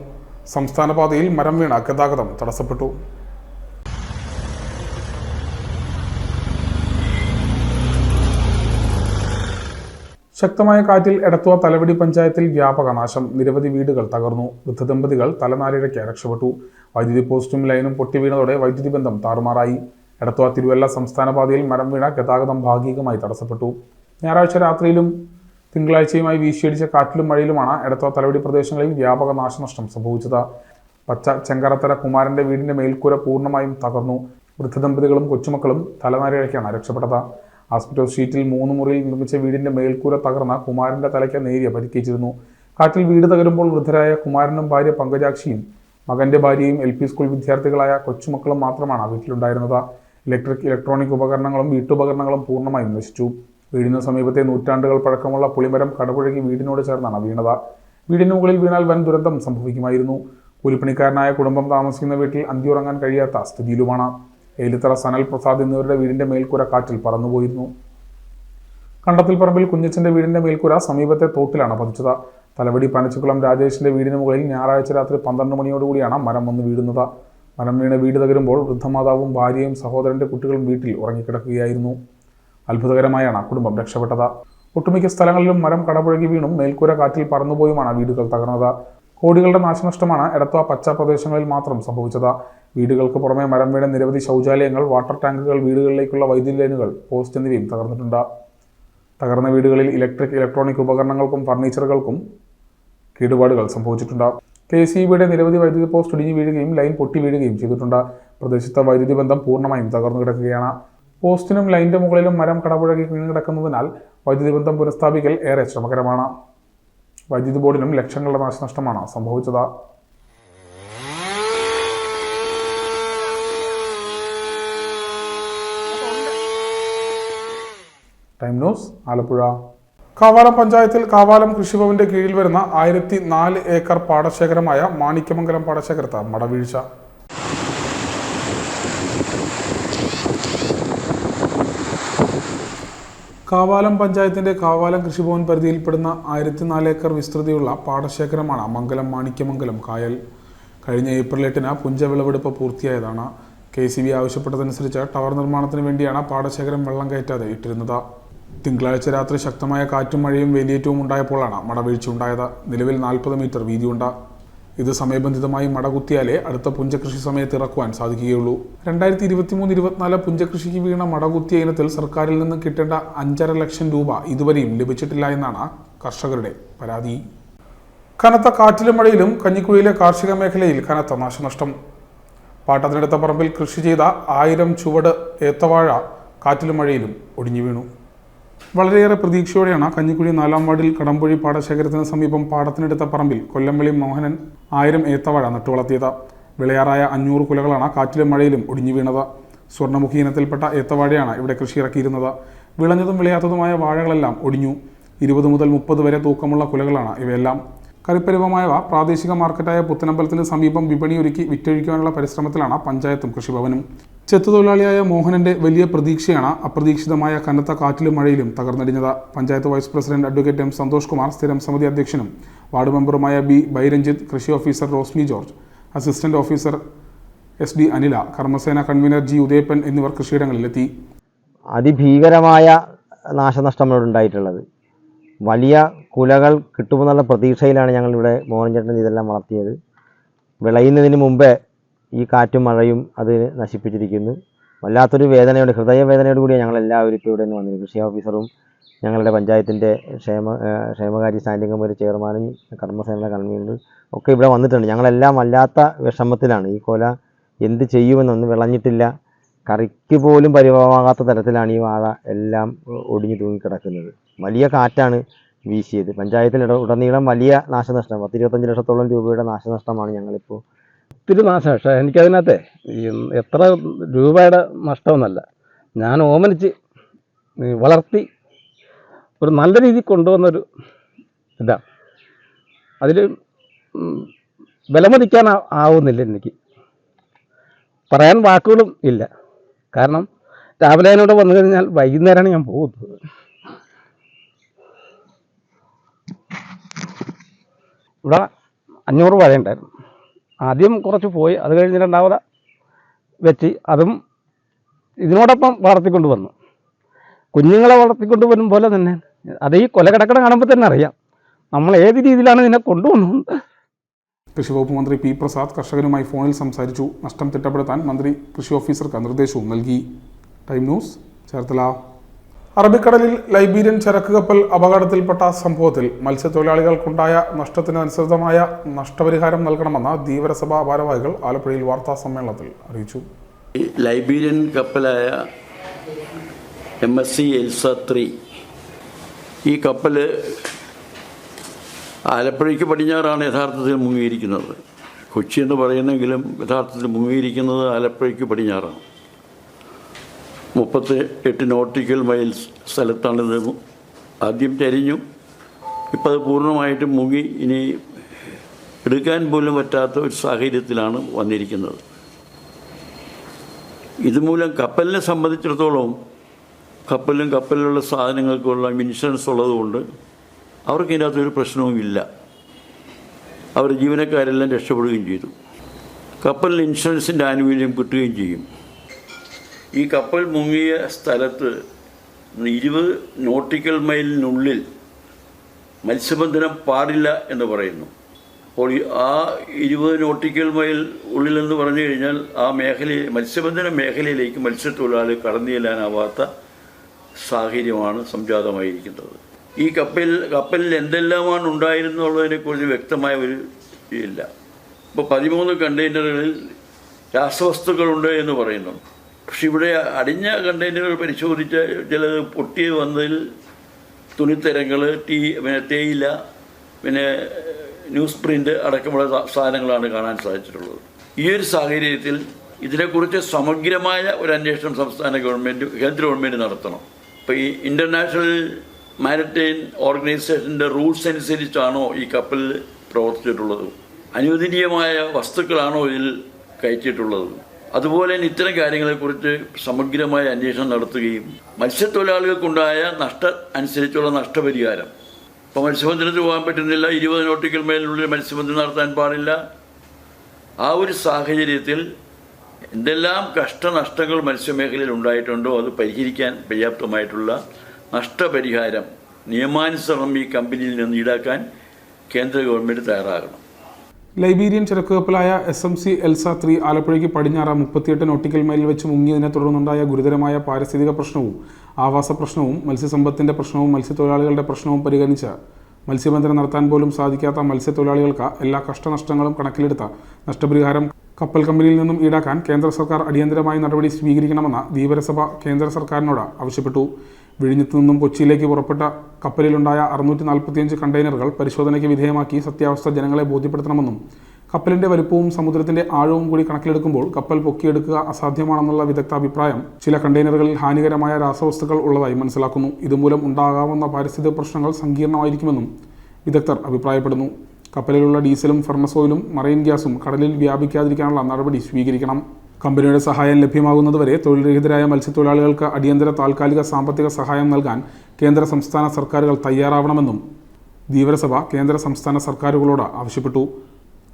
സംസ്ഥാന പാതയിൽ മരം വീണ ഗതാഗതം തടസ്സപ്പെട്ടു. ശക്തമായ കാറ്റിൽ എടത്വ തലവടി പഞ്ചായത്തിൽ വ്യാപക നാശം. നിരവധി വീടുകൾ തകർന്നു. വൃദ്ധദമ്പതികൾ തലനാരിഴയ്ക്ക് രക്ഷപ്പെട്ടു. വൈദ്യുതി പോസ്റ്റും ലൈനും പൊട്ടി വീണതോടെ വൈദ്യുതി ബന്ധം താറുമാറായി. എടത്വ തിരുവല്ല സംസ്ഥാന പാതയിൽ മരം വീണ ഗതാഗതം ഭാഗികമായി തടസ്സപ്പെട്ടു. ഞായറാഴ്ച രാത്രിയിലും തിങ്കളാഴ്ചയുമായി വീശിയടിച്ച കാറ്റിലും മഴയിലുമാണ് എടത്വ തലവടി പ്രദേശങ്ങളിൽ വ്യാപക നാശനഷ്ടം സംഭവിച്ചത്. പച്ച ചെങ്കറത്തര കുമാരന്റെ വീടിന്റെ മേൽക്കൂര പൂർണ്ണമായും തകർന്നു. വൃദ്ധദമ്പതികളും കൊച്ചുമക്കളും തലനാരിഴയ്ക്കാണ് രക്ഷപ്പെട്ടത്. ആസ്പെറ്റോസ് ഷീറ്റിൽ 3 മുറിയിൽ നിർമ്മിച്ച വീടിന്റെ മേൽക്കൂര തകർന്ന കുമാരന്റെ തലയ്ക്ക് നേരിയ പരിക്കേറ്റിരുന്നു. കാറ്റിൽ വീട് തകരുമ്പോൾ വൃദ്ധരായ കുമാരനും ഭാര്യ പങ്കജാക്ഷിയും മകന്റെ ഭാര്യയും LP സ്കൂൾ വിദ്യാർത്ഥികളായ കൊച്ചുമക്കളും മാത്രമാണ് വീട്ടിലുണ്ടായിരുന്നത്. ഇലക്ട്രോണിക് ഉപകരണങ്ങളും വീട്ടുപകരണങ്ങളും പൂർണ്ണമായും നശിച്ചു. വീടിന് സമീപത്തെ നൂറ്റാണ്ടുകൾ പഴക്കമുള്ള പുളിമരം കടപുഴകി വീടിനോട് ചേർന്നാണ് വീണത്. വീടിന് മുകളിൽ വീണാൽ വൻ ദുരന്തം സംഭവിക്കുമായിരുന്നു. കൂലിപ്പണിക്കാരനായ കുടുംബം താമസിക്കുന്ന വീട്ടിൽ അന്തിയുറങ്ങാൻ കഴിയാത്ത സ്ഥിതിയിലുമാണ്. ഏലിത്തറ സനൽ പ്രസാദ് എന്നിവരുടെ വീടിന്റെ മേൽക്കൂര കാറ്റിൽ പറന്നുപോയിരുന്നു. കണ്ടത്തിൽ പറമ്പിൽ കുഞ്ഞച്ചന്റെ വീടിന്റെ മേൽക്കൂര സമീപത്തെ തോട്ടിലാണ് പതിച്ചത്. തലവടി പനച്ചിക്കുളം രാജേഷിന്റെ വീടിന് മുകളിൽ ഞായറാഴ്ച രാത്രി 12 മണിയോടുകൂടിയാണ് മരം വന്ന് വീഴുന്നത്. മരം വീണ് വീട് തകരുമ്പോൾ വൃദ്ധമാതാവും ഭാര്യയും സഹോദരന്റെ കുട്ടികളും വീട്ടിൽ ഉറങ്ങിക്കിടക്കുകയായിരുന്നു. അത്ഭുതകരമായാണ് കുടുംബം രക്ഷപ്പെട്ടത്. ഒട്ടുമിക്ക സ്ഥലങ്ങളിലും മരം കടപുഴകി വീണും മേൽക്കൂര കാറ്റിൽ പറന്നുപോയുമാണ് വീടുകൾ തകർന്നത്. കോടികളുടെ നാശനഷ്ടമാണ് എടത്വ പച്ച പ്രദേശങ്ങളിൽ മാത്രം സംഭവിച്ചത്. വീടുകൾക്ക് പുറമെ മരം വീണ നിരവധി ശൗചാലയങ്ങൾ, വാട്ടർ ടാങ്കുകൾ, വീടുകളിലേക്കുള്ള വൈദ്യുതി ലൈനുകൾ, പോസ്റ്റ് എന്നിവയും തകർന്നിട്ടുണ്ട്. തകർന്ന വീടുകളിൽ ഇലക്ട്രോണിക് ഉപകരണങ്ങൾക്കും ഫർണിച്ചറുകൾക്കും കേടുപാടുകൾ സംഭവിച്ചിട്ടുണ്ട്. KCBയുടെ നിരവധി വൈദ്യുതി പോസ്റ്റ് ഇടിഞ്ഞു വീഴുകയും ലൈൻ പൊട്ടി വീഴുകയും ചെയ്തിട്ടുണ്ട്. പ്രദേശത്തെ വൈദ്യുതി ബന്ധം പൂർണ്ണമായും തകർന്നു കിടക്കുകയാണ്. പോസ്റ്റിനും ലൈനിന്റെ മുകളിലും മരം കടപുഴകി കിടക്കുന്നതിനാൽ വൈദ്യുതി ബന്ധം പുനഃസ്ഥാപിക്കൽ ഏറെ ശ്രമകരമാണ്. വൈദ്യുതി ബോർഡിനും ലക്ഷങ്ങളുടെ നാശനഷ്ടമാണ് സംഭവിച്ചത്. Time news, Alappuzha. കാവാലം പഞ്ചായത്തിൽ കാവാലം കൃഷിഭവന്റെ കീഴിൽ വരുന്ന 1004 ഏക്കർ പാടശേഖരമായ മാണിക്യമംഗലം പാടശേഖരത്ത് മടവീഴ്ച. കാവാലം പഞ്ചായത്തിന്റെ കാവാലം കൃഷിഭവൻ പരിധിയിൽപ്പെടുന്ന 1004 ഏക്കർ വിസ്തൃതിയുള്ള പാടശേഖരമാണ് മംഗലം മാണിക്യമംഗലം കായൽ. കഴിഞ്ഞ ഏപ്രിൽ 8-ന് പുഞ്ചവിളവെടുപ്പ് പൂർത്തിയായതാണ്. KCB ആവശ്യപ്പെട്ടതനുസരിച്ച് ടവർ നിർമ്മാണത്തിന് വേണ്ടിയാണ് പാടശേഖരം വെള്ളം കയറ്റാതെ ഇട്ടിരുന്നത്. തിങ്കളാഴ്ച രാത്രി ശക്തമായ കാറ്റും മഴയും വേലിയേറ്റവും ഉണ്ടായപ്പോഴാണ് മടവീഴ്ച ഉണ്ടായത്. നിലവിൽ 40 മീറ്റർ വീതിയുണ്ട്. ഇത് സമയബന്ധിതമായി മടകുത്തിയാലേ അടുത്ത പുഞ്ചകൃഷി സമയത്ത് ഇറക്കുവാൻ സാധിക്കുകയുള്ളൂ. 2023-24 പുഞ്ചകൃഷിക്ക് വീണ മടകുത്തിയ ഇനത്തിൽ സർക്കാരിൽ നിന്ന് കിട്ടേണ്ട 5.5 ലക്ഷം രൂപ ഇതുവരെയും ലഭിച്ചിട്ടില്ല എന്നാണ് കർഷകരുടെ പരാതി. കനത്ത കാറ്റിലും മഴയിലും കഞ്ഞിക്കുഴിയിലെ കാർഷിക മേഖലയിൽ കനത്ത നാശനഷ്ടം. പാട്ടത്തിനെടുത്ത പറമ്പിൽ കൃഷി ചെയ്ത 1000 ചുവട് ഏത്തവാഴ കാറ്റിലും മഴയിലും ഒടിഞ്ഞു വീണു. വളരെയേറെ പ്രതീക്ഷയോടെയാണ് കഞ്ഞിക്കുഴി 4-ാം വാർഡിൽ കടമ്പുഴി പാടശേഖരത്തിന് സമീപം പാടത്തിനെടുത്ത പറമ്പിൽ കൊല്ലംവിളി മോഹനൻ 1000 ഏത്തവാഴ നട്ടുവളർത്തിയത്. വിളയാറായ 500 കുലകളാണ് കാറ്റിലും മഴയിലും ഒടിഞ്ഞു വീണത്. സ്വർണ്ണമുഖി ഇനത്തിൽപ്പെട്ട ഏത്തവാഴയാണ് ഇവിടെ കൃഷി ഇറക്കിയിരുന്നത്. വിളഞ്ഞതും വിളയാത്തതുമായ വാഴകളെല്ലാം ഒടിഞ്ഞു. 20 മുതൽ 30 വരെ തൂക്കമുള്ള കുലകളാണ് ഇവയെല്ലാം. കറിപ്പരിവമായവ പ്രാദേശിക മാർക്കറ്റായ പുത്തനമ്പലത്തിന് സമീപം വിപണിയൊരുക്കി വിറ്റഴിക്കുവാനുള്ള പരിശ്രമത്തിലാണ് പഞ്ചായത്തും കൃഷിഭവനും. ചെത്തുതൊഴിലാളിയായ മോഹനന്റെ വലിയ പ്രതീക്ഷയാണ് അപ്രതീക്ഷിതമായ കനത്ത കാറ്റിലും മഴയിലും തകർന്നടിഞ്ഞത്. Panchayat vice president advocate M Santhosh Kumar, സ്ഥിരം സമിതി അധ്യക്ഷനും വാർഡ് മെമ്പറുമായ ബി ബൈരഞ്ജിത്ത്, കൃഷി officer Rosmi George, assistant officer SD Anila, Karmasena convener G Udayappan എന്നിവർ കൃഷിയിടങ്ങളിലെത്തി. അതിഭീകരമായ നാശനഷ്ടമാണ് ഉണ്ടായിട്ടുള്ളത്. വലിയ കുലകൾ കിട്ടുമെന്നുള്ള പ്രതീക്ഷയിലാണ് ഞങ്ങളിവിടെ മോഹൻ ചേട്ടൻ ഇതെല്ലാം വളർത്തിയത്. വിളയുന്നതിന് മുമ്പേ ഈ കാറ്റും മഴയും അത് നശിപ്പിച്ചിരിക്കുന്നു. വല്ലാത്തൊരു വേദനയോട്, ഹൃദയവേദനയോട് കൂടിയാണ് ഞങ്ങളെല്ലാവരും ഇപ്പോൾ ഇവിടെ നിന്ന് വന്നത്. കൃഷി ഓഫീസറും ഞങ്ങളുടെ പഞ്ചായത്തിൻ്റെ ക്ഷേമകാര്യ സ്റ്റാൻഡിംഗ് കമ്മിറ്റി ചെയർമാനും കർമ്മസേനയുടെ കൺവീനറും ഒക്കെ ഇവിടെ വന്നിട്ടുണ്ട്. ഞങ്ങളെല്ലാം വല്ലാത്ത വിഷമത്തിലാണ്. ഈ കൊല എന്ത് ചെയ്യുമെന്നൊന്നും വിളഞ്ഞിട്ടില്ല. കറിക്ക് പോലും പരിഭവമാകാത്ത തരത്തിലാണ് ഈ വാഴ എല്ലാം ഒടിഞ്ഞു തൂങ്ങിക്കിടക്കുന്നത്. വലിയ കാറ്റാണ് വീശിയത്. പഞ്ചായത്തിൽ ഉടനീളം വലിയ നാശനഷ്ടം, 10-25 ലക്ഷത്തോളം രൂപയുടെ നാശനഷ്ടമാണ് ഞങ്ങളിപ്പോൾ. ഒത്തിരി നാശനഷ്ടം. എനിക്കതിനകത്ത് എത്ര രൂപയുടെ നഷ്ടമൊന്നുമല്ല, ഞാൻ ഓമനിച്ച് വളർത്തി ഒരു നല്ല രീതിയിൽ കൊണ്ടുവന്നൊരു ഇതാണ്. അതിൽ വിലമതിക്കാൻ ആവുന്നില്ല, എനിക്ക് പറയാൻ വാക്കുകളും ഇല്ല. കാരണം രാവിലെ അതിനോട് വന്നു കഴിഞ്ഞാൽ വൈകുന്നേരമാണ് ഞാൻ പോകുന്നത്. ഇവിടെ 500 വാഴ ഉണ്ടായിരുന്നു. ആദ്യം കുറച്ച് പോയി, അത് കഴിഞ്ഞ് രണ്ടാമത് വെച്ച് അതും ഇതിനോടൊപ്പം വളർത്തിക്കൊണ്ട് വന്നു. കുഞ്ഞുങ്ങളെ വളർത്തിക്കൊണ്ട് വരും പോലെ തന്നെ അത് ഈ കൊല കിടക്കണ കാണുമ്പോൾ തന്നെ അറിയാം നമ്മൾ ഏത് രീതിയിലാണ് ഇതിനെ കൊണ്ടുവന്നത്. കൃഷിവകുപ്പ് മന്ത്രി P പ്രസാദ് കർഷകരുമായി ഫോണിൽ സംസാരിച്ചു. നഷ്ടം തിട്ടപ്പെടുത്താൻ മന്ത്രി കൃഷി ഓഫീസർക്ക് നിർദ്ദേശവും നൽകി. Time news, Cherthala. അറബിക്കടലിൽ ലൈബീരിയൻ ചരക്ക് കപ്പൽ അപകടത്തിൽപ്പെട്ട സംഭവത്തിൽ മത്സ്യത്തൊഴിലാളികൾക്കുണ്ടായ നഷ്ടത്തിന് അനുസൃതമായ നഷ്ടപരിഹാരം നൽകണമെന്ന് ധീവരസഭാ ഭാരവാഹികൾ ആലപ്പുഴയിൽ വാർത്താ സമ്മേളനത്തിൽ അറിയിച്ചു. ലൈബീരിയൻ കപ്പലായ MSC എൽസ 3 ഈ കപ്പൽ ആലപ്പുഴയ്ക്ക് പടിഞ്ഞാറാണ് യഥാർത്ഥത്തിൽ മുങ്ങിയിരിക്കുന്നത്. കൊച്ചി എന്ന് പറയുന്നെങ്കിലും യഥാർത്ഥത്തിൽ മുങ്ങിയിരിക്കുന്നത് ആലപ്പുഴയ്ക്ക് പടിഞ്ഞാറാണ്. 38 നോട്ടിക്കൽ മൈൽസ് സ്ഥലത്താണിത് ആദ്യം ചരിഞ്ഞു. ഇപ്പം അത് പൂർണ്ണമായിട്ടും മുങ്ങി. ഇനി എടുക്കാൻ പോലും പറ്റാത്ത ഒരു സാഹചര്യത്തിലാണ് വന്നിരിക്കുന്നത്. ഇതുമൂലം കപ്പലിനെ സംബന്ധിച്ചിടത്തോളം കപ്പലിലുള്ള സാധനങ്ങൾക്കുള്ള ഇൻഷുറൻസ് ഉള്ളതുകൊണ്ട് അവർക്ക് ഇതിനകത്തൊരു പ്രശ്നവും ഇല്ല. അവർ ജീവനക്കാരെല്ലാം രക്ഷപ്പെടുകയും ചെയ്തു. കപ്പലിന് ഇൻഷുറൻസിൻ്റെ ആനുകൂല്യം കിട്ടുകയും ചെയ്യും. ഈ കപ്പൽ മുങ്ങിയ സ്ഥലത്ത് 20 നോട്ടിക്കൽ മൈലിനുള്ളിൽ മത്സ്യബന്ധനം പാടില്ല എന്ന് പറയുന്നു. അപ്പോൾ ആ 20 നോട്ടിക്കൽ മൈൽ ഉള്ളിലെന്ന് പറഞ്ഞു കഴിഞ്ഞാൽ ആ മേഖലയിൽ, മത്സ്യബന്ധന മേഖലയിലേക്ക് മത്സ്യത്തൊഴിലാളി കടന്നു ചെല്ലാനാവാത്ത സാഹചര്യമാണ് സംജാതമായിരിക്കുന്നത്. ഈ കപ്പലിൽ എന്തെല്ലാമാണ് ഉണ്ടായിരുന്നുള്ളതിനെക്കുറിച്ച് വ്യക്തമായ ഒരു ഇല്ല. ഇപ്പോൾ 13 കണ്ടെയ്നറുകളിൽ രാസവസ്തുക്കളുണ്ട് എന്ന് പറയുന്നു. പക്ഷെ ഇവിടെ അടിഞ്ഞ കണ്ടെയ്നറുകൾ പരിശോധിച്ച ചിലത് പൊട്ടി വന്നതിൽ തുണിത്തരങ്ങൾ, പിന്നെ തേയില, പിന്നെ ന്യൂസ് പ്രിൻ്റ് അടക്കമുള്ള സാധനങ്ങളാണ് കാണാൻ സാധിച്ചിട്ടുള്ളത്. ഈ ഒരു സാഹചര്യത്തിൽ ഇതിനെക്കുറിച്ച് സമഗ്രമായ ഒരു അന്വേഷണം സംസ്ഥാന ഗവൺമെൻറ്, കേന്ദ്ര ഗവൺമെൻറ് നടത്തണം. ഇപ്പോൾ ഈ ഇൻ്റർനാഷണൽ മാരിടൈം ഓർഗനൈസേഷൻ്റെ റൂൾസ് അനുസരിച്ചാണോ ഈ കപ്പൽ പ്രവർത്തിച്ചിട്ടുള്ളത്, അനുവദനീയമായ വസ്തുക്കളാണോ ഇതിൽ കയറ്റിയിട്ടുള്ളത്, അതുപോലെ തന്നെ ഇത്തരം കാര്യങ്ങളെക്കുറിച്ച് സമഗ്രമായ അന്വേഷണം നടത്തുകയും മത്സ്യത്തൊഴിലാളികൾക്കുണ്ടായ അനുസരിച്ചുള്ള നഷ്ടപരിഹാരം, ഇപ്പോൾ മത്സ്യബന്ധനത്തിന് പോകാൻ പറ്റുന്നില്ല, 20 നോട്ടിക്കൽ മൈലിനുള്ളിൽ മത്സ്യബന്ധനം നടത്താൻ പാടില്ല, ആ ഒരു സാഹചര്യത്തിൽ എന്തെല്ലാം കഷ്ടനഷ്ടങ്ങൾ മത്സ്യമേഖലയിൽ ഉണ്ടായിട്ടുണ്ടോ അത് പരിഹരിക്കാൻ പര്യാപ്തമായിട്ടുള്ള നഷ്ടപരിഹാരം നിയമാനുസരണം ഈ കമ്പനിയിൽ നിന്ന് ഈടാക്കാൻ കേന്ദ്ര ഗവൺമെൻറ് തയ്യാറാകണം. ലൈബീരിയൻ ചരക്ക് കപ്പലായ SMC എൽസ 3 ആലപ്പുഴയ്ക്ക് പടിഞ്ഞാറ് 38 നോട്ടിക്കൽ മൈലിൽ വെച്ച് മുങ്ങിയതിനെ തുടർന്നുണ്ടായ ഗുരുതരമായ പാരിസ്ഥിതിക പ്രശ്നവും ആവാസ പ്രശ്നവും മത്സ്യസമ്പത്തിന്റെ പ്രശ്നവും മത്സ്യത്തൊഴിലാളികളുടെ പ്രശ്നവും പരിഗണിച്ച് മത്സ്യബന്ധനം നടത്താൻ പോലും സാധിക്കാത്ത മത്സ്യത്തൊഴിലാളികൾക്ക് എല്ലാ കഷ്ടനഷ്ടങ്ങളും കണക്കിലെടുത്ത നഷ്ടപരിഹാരം കപ്പൽ കമ്പനിയിൽ നിന്നും ഈടാക്കാൻ കേന്ദ്ര സർക്കാർ അടിയന്തരമായി നടപടി സ്വീകരിക്കണമെന്ന് ധീവരസഭ കേന്ദ്ര സർക്കാരിനോട് ആവശ്യപ്പെട്ടു. വിഴിഞ്ഞത്തു നിന്നും കൊച്ചിയിലേക്ക് പുറപ്പെട്ട കപ്പലിലുണ്ടായ 645 കണ്ടെയ്നറുകൾ പരിശോധനയ്ക്ക് വിധേയമാക്കി സത്യാവസ്ഥ ജനങ്ങളെ ബോധ്യപ്പെടുത്തണമെന്നും കപ്പലിന്റെ വലുപ്പവും സമുദ്രത്തിന്റെ ആഴവും കൂടി കണക്കിലെടുക്കുമ്പോൾ കപ്പൽ പൊക്കിയെടുക്കുക അസാധ്യമാണെന്നുള്ള വിദഗ്ധ അഭിപ്രായം ചില കണ്ടെയ്നറുകളിൽ ഹാനികരമായ രാസവസ്തുക്കൾ ഉള്ളതായി മനസ്സിലാക്കുന്നു. ഇതുമൂലം ഉണ്ടാകാവുന്ന പാരിസ്ഥിതിക പ്രശ്നങ്ങൾ സങ്കീർണമായിരിക്കുമെന്നും വിദഗ്ധർ അഭിപ്രായപ്പെടുന്നു. കപ്പലിലുള്ള ഡീസലും ഫർണസ് ഓയിലും മറൈൻ ഗ്യാസും കടലിൽ വ്യാപിക്കാതിരിക്കാനുള്ള നടപടി സ്വീകരിക്കണം. കമ്പനിയുടെ സഹായം ലഭ്യമാകുന്നതുവരെ തൊഴിൽരഹിതരായ മത്സ്യത്തൊഴിലാളികൾക്ക് അടിയന്തര താൽക്കാലിക സാമ്പത്തിക സഹായം നൽകാൻ കേന്ദ്ര സംസ്ഥാന സർക്കാരുകൾ തയ്യാറാവണമെന്നും ധീവരസഭ കേന്ദ്ര സംസ്ഥാന സർക്കാരുകളോട് ആവശ്യപ്പെട്ടു.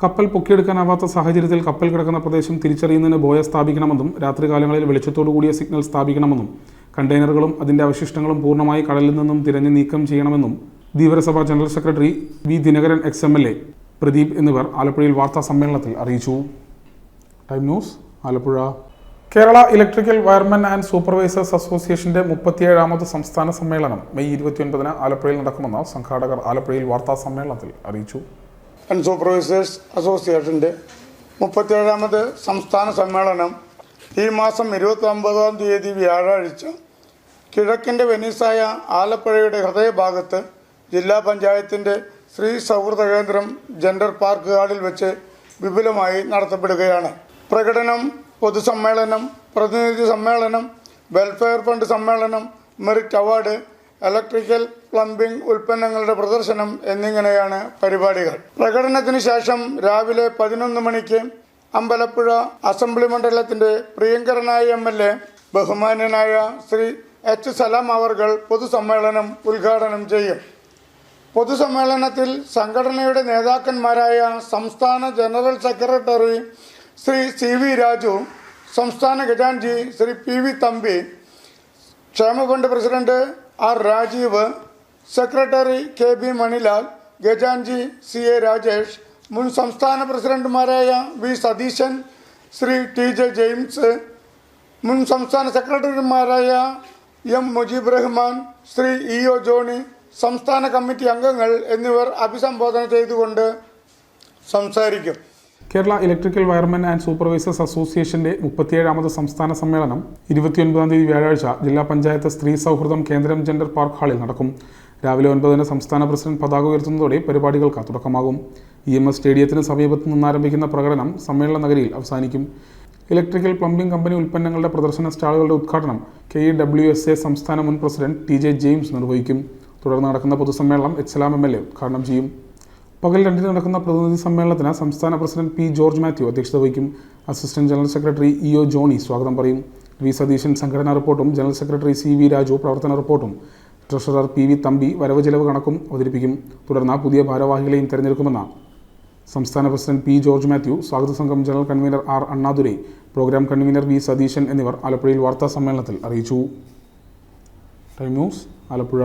കപ്പൽ പൊക്കിയെടുക്കാനാവാത്ത സാഹചര്യത്തിൽ കപ്പൽ കിടക്കുന്ന പ്രദേശം തിരിച്ചറിയുന്നതിന് ബോയ സ്ഥാപിക്കണമെന്നും രാത്രികാലങ്ങളിൽ വെളിച്ചത്തോടു കൂടിയ സിഗ്നൽ സ്ഥാപിക്കണമെന്നും കണ്ടെയ്നറുകളും അതിൻ്റെ അവശിഷ്ടങ്ങളും പൂർണ്ണമായി കടലിൽ നിന്നും തിരഞ്ഞു നീക്കം ചെയ്യണമെന്നും Dheevarasabha general secretary V Dinakaran XMLA, Pradeep എന്നിവർ ആലപ്പുഴയിൽ വാർത്താ സമ്മേളനത്തിൽ അറിയിച്ചു. Time news, Alappuzha. Kerala electrical wiremen and supervisors അസോസിയേഷന്റെ 37ാമത് സംസ്ഥാന സമ്മേളനം മെയ് 29-ന് ആലപ്പുഴയിൽ നടക്കുമെന്ന് സംഘാടകർ ആലപ്പുഴയിൽ വാർത്താ സമ്മേളനത്തിൽ അറിയിച്ചു. സൂപ്പർവൈസേഴ്സ് അസോസിയേഷന്റെ 37ാമത് സംസ്ഥാന സമ്മേളനം ഈ മാസം 29-ാം തീയതി വ്യാഴാഴ്ച കിഴക്കിൻ്റെ വെനീസായ ആലപ്പുഴയുടെ ഹൃദയഭാഗത്ത് ജില്ലാ പഞ്ചായത്തിൻ്റെ സ്ത്രീ സൗഹൃദ കേന്ദ്രം ജെൻഡർ പാർക്ക് ഹാളിൽ വെച്ച് വിപുലമായി നടത്തപ്പെടുകയാണ്. പ്രകടനം, പൊതുസമ്മേളനം, പ്രതിനിധി സമ്മേളനം, വെൽഫെയർ ഫണ്ട് സമ്മേളനം, മെറിറ്റ് അവാർഡ്, ഇലക്ട്രിക്കൽ പ്ലംബിംഗ് ഉൽപ്പന്നങ്ങളുടെ പ്രദർശനം എന്നിങ്ങനെയാണ് പരിപാടികൾ. പ്രകടനത്തിന് ശേഷം രാവിലെ 11 മണിക്ക് അമ്പലപ്പുഴ അസംബ്ലി മണ്ഡലത്തിൻ്റെ പ്രിയങ്കരനായ MLA ബഹുമാന്യനായ ശ്രീ H. സലാം അവർകൾ പൊതുസമ്മേളനം ഉദ്ഘാടനം ചെയ്യും. പൊതുസമ്മേളനത്തിൽ സംഘടനയുടെ നേതാക്കന്മാരായ സംസ്ഥാന general secretary Shri CV Raju, സംസ്ഥാന ഖജാൻജി ശ്രീ PV തമ്പി, ക്ഷേമഫണ്ട് president R. Rajeev, secretary KB Manilal, ഖജാൻജി CA രാജേഷ്, മുൻ സംസ്ഥാന പ്രസിഡന്റുമാരായ V. Satheesan, Shri TJ James, മുൻ സംസ്ഥാന സെക്രട്ടറിമാരായ M. Mujeeb Rahman, Shri EO Johny, സംസ്ഥാന കമ്മിറ്റി അംഗങ്ങൾ എന്നിവർ അഭിസംബോധന ചെയ്തുകൊണ്ട് സംസാരിക്കും. Kerala electrical wiremen and supervisors അസോസിയേഷന്റെ 37ാമത് സംസ്ഥാന സമ്മേളനം 29-ാം തീയതി വ്യാഴാഴ്ച ജില്ലാ പഞ്ചായത്ത് സ്ത്രീ സൗഹൃദം കേന്ദ്രം ജെൻഡർ പാർക്ക് ഹാളിൽ നടക്കും. രാവിലെ 9-ന് സംസ്ഥാന പ്രസിഡന്റ് പതാക ഉയർത്തുന്നതോടെ പരിപാടികൾക്ക് തുടക്കമാകും. EMS സ്റ്റേഡിയത്തിന് സമീപത്ത് നിന്നാരംഭിക്കുന്ന പ്രകടനം സമ്മേളന നഗരിയിൽ അവസാനിക്കും. ഇലക്ട്രിക്കൽ പ്ലംബിംഗ് കമ്പനി ഉൽപ്പന്നങ്ങളുടെ പ്രദർശന സ്റ്റാളുകളുടെ ഉദ്ഘാടനം KEWSA സംസ്ഥാന മുൻ പ്രസിഡന്റ് TJ ജെയിംസ് നിർവഹിക്കും. തുടർന്ന് നടക്കുന്ന പൊതുസമ്മേളനം H. സലാം MLA ഉദ്ഘാടനം ചെയ്യും. പകൽ 2-ന് നടക്കുന്ന പ്രതിനിധി സമ്മേളനത്തിന് സംസ്ഥാന പ്രസിഡന്റ് P. ജോർജ് മാത്യു അധ്യക്ഷത വഹിക്കും. Assistant general secretary EO Johnny സ്വാഗതം പറയും. V. സതീശൻ സംഘടനാ റിപ്പോർട്ടും ജനറൽ സെക്രട്ടറി CV രാജു പ്രവർത്തന റിപ്പോർട്ടും ട്രഷറർ PV തമ്പി വരവ് ചെലവ് കണക്കും അവതരിപ്പിക്കും. തുടർന്ന് പുതിയ ഭാരവാഹികളെയും തെരഞ്ഞെടുക്കുമെന്ന് സംസ്ഥാന പ്രസിഡന്റ് P. ജോർജ് മാത്യു, സ്വാഗത സംഘം general convener R. Annadurai, programme convener V. Satheesan എന്നിവർ ആലപ്പുഴയിൽ വാർത്താ സമ്മേളനത്തിൽ അറിയിച്ചു. Time news, Alappuzha.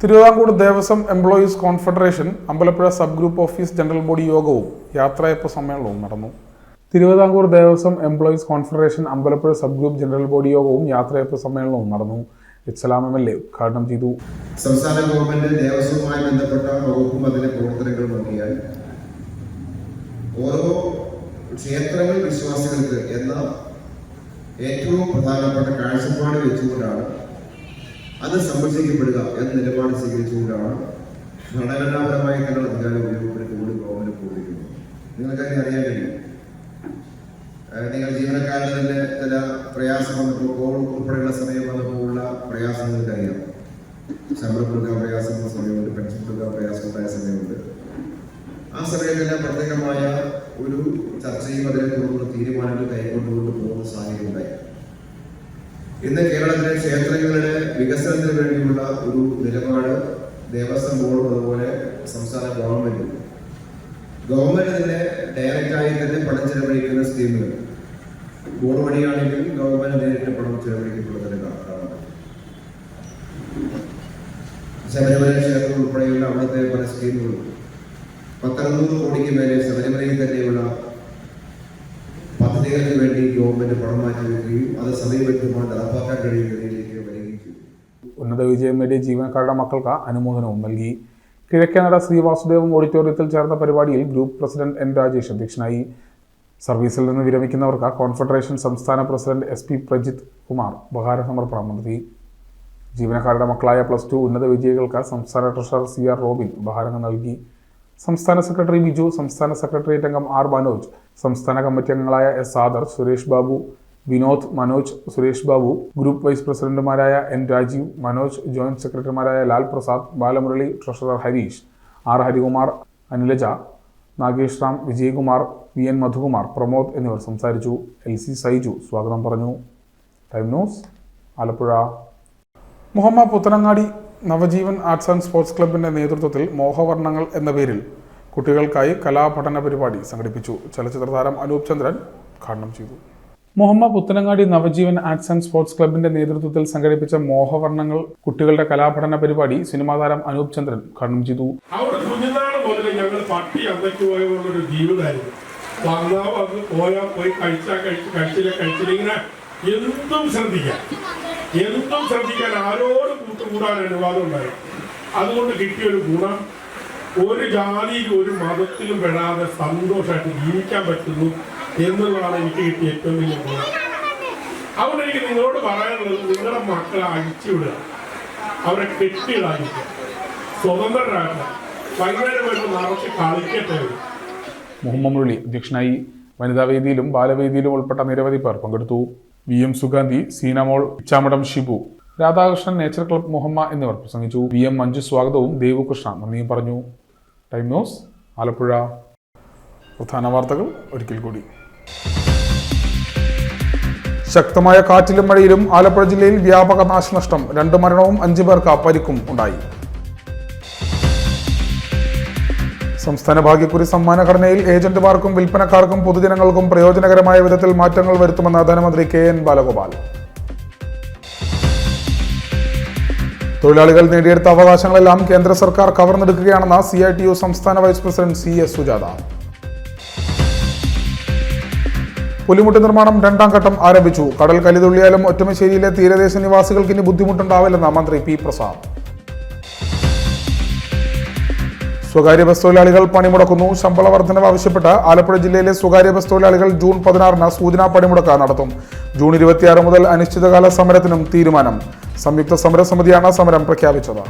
Travancore Devaswom employees confederation Ambalappuzha sub group office general body യോഗവും യാത്രയപ്പ് സമ്മേളനവും നടന്നു. Travancore Devaswom employees confederation Ambalappuzha sub group general body യോഗവും യാത്രയപ്പ് സമ്മേളനവും നടന്നു. H. സലാം MLA ഉദ്ഘാടനം ചെയ്തു. സംസ്ഥാന ഗവൺമെന്റ് ദേവസ്വവുമായി ബന്ധപ്പെട്ട വകുപ്പും അതിന്റെ പ്രവർത്തനങ്ങളും നോക്കിയാൽ ഓരോ ക്ഷേത്രങ്ങൾ വിശ്വാസികൾക്ക് എന്ന ഏറ്റവും പ്രധാനപ്പെട്ട കാഴ്ചപ്പാട് വെച്ചുകൊണ്ടാണ് അത് സംരക്ഷിക്കപ്പെടുക എന്ന നിലപാട് സ്വീകരിച്ചുകൊണ്ടാണ് ഭരണഘടനാപരമായി തങ്ങളുടെ അധികാരം ഉപയോഗപ്പെടുത്തിക്കൊണ്ട് ഗവൺമെന്റ് പ്രവർത്തിക്കുന്നത്. നിങ്ങൾക്കതിനെ അറിയാൻ കഴിയും. നിങ്ങൾ ജീവനക്കാരുടെ തന്നെ ചില പ്രയാസം വന്നപ്പോൾ കോവിഡ് ഉൾപ്പെടെയുള്ള സമയം വന്നപ്പോഴുള്ള പ്രയാസം നിങ്ങൾക്കറിയാം. ശമ്പളം കൊടുക്കാൻ പ്രയാസമുള്ള സമയമുണ്ട്, പെൻഷൻ കൊടുക്കാൻ പ്രയാസമുണ്ടായ സമയമുണ്ട്. ആ സമയത്തെല്ലാം പ്രത്യേകമായ ഒരു ചർച്ചയും അതിനെ തുടർന്ന് തീരുമാനങ്ങൾ കൈക്കൊണ്ടുകൊണ്ട് പോകുന്ന സാഹചര്യം ഉണ്ടായി. ഇന്ന് കേരളത്തിലെ ക്ഷേത്രങ്ങളുടെ വികസനത്തിന് വേണ്ടിയുള്ള ഒരു നിലപാട് ദേവസ്വം ബോർഡും അതുപോലെ സംസ്ഥാന ഗവൺമെന്റും തന്നെ ഡയറക്റ്റായി തന്നെ പണം ചെലവഴിക്കുന്ന സ്കീമുകൾ ബോർഡ് വഴിയാണെങ്കിൽ ഗവൺമെന്റ് നേരിട്ട് പണം ചെലവഴിക്കപ്പെടുന്നതിന് കാണാം. ശബരിമല ക്ഷേത്രം ഉൾപ്പെടെയുള്ള അവിടുത്തെ പല സ്കീമുകളും 100 കോടിക്ക് മേലെ ശബരിമലയിൽ തന്നെയുള്ള പദ്ധതികൾക്ക് വേണ്ടി ഗവൺമെന്റ് പണം മാറ്റി വയ്ക്കുകയും അത് സമയബദ്ധമായി നടപ്പാക്കാൻ കഴിയുന്നതിലേക്ക് വരികയും ചെയ്തു. ഉന്നത വിജയം നേടിയ ജീവനക്കാരുടെ മക്കൾക്ക് അനുമോദനവും നൽകി. കിഴക്കേനട ശ്രീ വാസുദേവം ഓഡിറ്റോറിയത്തിൽ ചേർന്ന പരിപാടിയിൽ ഗ്രൂപ്പ് പ്രസിഡന്റ് എൻ രാജേഷ് അധ്യക്ഷനായി. സർവീസിൽ നിന്ന് വിരമിക്കുന്നവർക്ക് കോൺഫെഡറേഷൻ സംസ്ഥാന പ്രസിഡന്റ് SP പ്രജിത് കുമാർ ഉപഹാര സമർപ്പണം നടത്തി. ജീവനക്കാരുടെ മക്കളായ +2 ഉന്നത വിജയികൾക്ക് സംസ്ഥാന ട്രഷറർ CR റോബിൻ ഉപഹാരങ്ങൾ നൽകി. സംസ്ഥാന സെക്രട്ടറി ബിജു, സംസ്ഥാന സെക്രട്ടേറിയറ്റ് അംഗം R മനോജ്, സംസ്ഥാന കമ്മിറ്റി അംഗങ്ങളായ S Adar, Suresh Babu, Vinod, Manoj, Suresh Babu, group vice പ്രസിഡന്റുമാരായ N രാജീവ്, മനോജ്, ജോയിന്റ് സെക്രട്ടറിമാരായ Lal Prasad, Balamurali, treasurer Hareesh, R Harikumar, Anilaja, Nagesh Ram, Vijayakumar, VN Madhukumar, Pramod എന്നിവർ സംസാരിച്ചു. LC സൈജു സ്വാഗതം പറഞ്ഞു. Time news, Alappuzha. Muhamma Puthanangadi Navajeevan arts and sports ക്ലബിന്റെ നേതൃത്വത്തിൽ മോഹവർണ്ണങ്ങൾ എന്ന പേരിൽ കുട്ടികൾക്കായി കലാപഠന പരിപാടി സംഘടിപ്പിച്ചു. ചലച്ചിത്ര താരം അനൂപ് ചന്ദ്രൻ ഉദ്ഘാടനം ചെയ്തു. Muhamma Puthanangadi Navajeevan arts and sports ക്ലബിന്റെ നേതൃത്വത്തിൽ സംഘടിപ്പിച്ച മോഹവർണ്ണങ്ങൾ കുട്ടികളുടെ കലാപഠന പരിപാടി സിനിമാ താരം അനൂപ് ചന്ദ്രൻ ഉദ്ഘാടനം ചെയ്തു. അവിടെ കുഞ്ഞുനാൾ മുതൽ ഞങ്ങൾ പട്ടി അന്നയ്ക്ക് പോയുള്ളൊരു ജീവിതമായിരുന്നു. പോയി കഴിച്ചില്ല ഇങ്ങനെ എന്തും ശ്രദ്ധിക്കാൻ ആരോടും കൂട്ടുകൂടാൻ അനുവാദം ഉണ്ടായി. അതുകൊണ്ട് കിട്ടിയൊരു ഗുണം ഒരു ജാതിയിലും ഒരു മതത്തിലും പെടാതെ സന്തോഷമായിട്ട് ജീവിക്കാൻ പറ്റുന്നു എന്നുള്ളതാണ് എനിക്ക് കിട്ടിയ ഏറ്റവും വലിയ ഗുണം. അതുകൊണ്ട് എനിക്ക് നിങ്ങളോട് പറയാനുള്ളത്, നിങ്ങളുടെ മക്കളെ അഴിച്ചുവിടുക, അവരെ കെട്ടിയിടാതിരിക്കുക, സ്വതന്ത്രരാക്കുക, വൈകുന്നേരം വരുമ്പോൾ നിറച്ച് കളിക്കട്ടെ. മുഹമ്മദ് മുരളി അധ്യക്ഷനായി. വനിതാ വേദിയിലും ബാലവേദിയിലും ഉൾപ്പെട്ട നിരവധി പേർ പങ്കെടുത്തു. VM Sugandhi, Seenamol, Ichamadam Shibu, Radhakrishnan, nature club Muhamma എന്നിവർ പ്രസംഗിച്ചു. VM മഞ്ജു സ്വാഗതവും ദേവുകൃഷ്ണ നന്ദിയും പറഞ്ഞു. Time news, Alappuzha. പ്രധാന വാർത്തകൾ ഒരിക്കൽ കൂടി. ശക്തമായ കാറ്റിലും മഴയിലും ആലപ്പുഴ ജില്ലയിൽ വ്യാപക നാശനഷ്ടം. 2 മരണവും 5 പേർക്ക് പരിക്കും ഉണ്ടായി. സംസ്ഥാന ഭാഗ്യക്കുറി സമ്മാന ഘടനയിൽ ഏജന്റുമാർക്കും വിൽപ്പനക്കാർക്കും പൊതുജനങ്ങൾക്കും പ്രയോജനകരമായ വിധത്തിൽ മാറ്റങ്ങൾ വരുത്തുമെന്ന് ധനമന്ത്രി KN ബാലഗോപാൽ. തൊഴിലാളികൾ നേടിയെടുത്ത അവകാശങ്ങളെല്ലാം കേന്ദ്ര സർക്കാർ കവർന്നെടുക്കുകയാണെന്ന് CITU സംസ്ഥാന വൈസ് പ്രസിഡന്റ് CS സുജാത. പുലിമുട്ട് നിർമ്മാണം 2ാം ഘട്ടം ആരംഭിച്ചു. കടൽ കലിതുള്ളിയാലും ഒറ്റമശ്ശേരിയിലെ തീരദേശ നിവാസികൾക്ക് ഇനി ബുദ്ധിമുട്ടുണ്ടാവില്ലെന്ന് മന്ത്രി P പ്രസാദ്. സ്വകാര്യ ബസ് തൊഴിലാളികൾ പണിമുടക്കുന്നു. ശമ്പള വർധനവ് ആവശ്യപ്പെട്ട് ആലപ്പുഴ ജില്ലയിലെ സ്വകാര്യ ബസ് തൊഴിലാളികൾ ജൂൺ 16 സൂചനാ പണിമുടക്ക് നടത്തും. ജൂൺ 26 മുതൽ അനിശ്ചിതകാല സമരത്തിനും തീരുമാനം. സംയുക്ത സമരസമിതിയാണ് സമരം പ്രഖ്യാപിച്ചത്.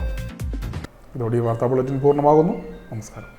ഇതോടെ ഈ വാർത്താ ബുള്ളറ്റിൻ പൂർണ്ണമാകുന്നു. നമസ്കാരം.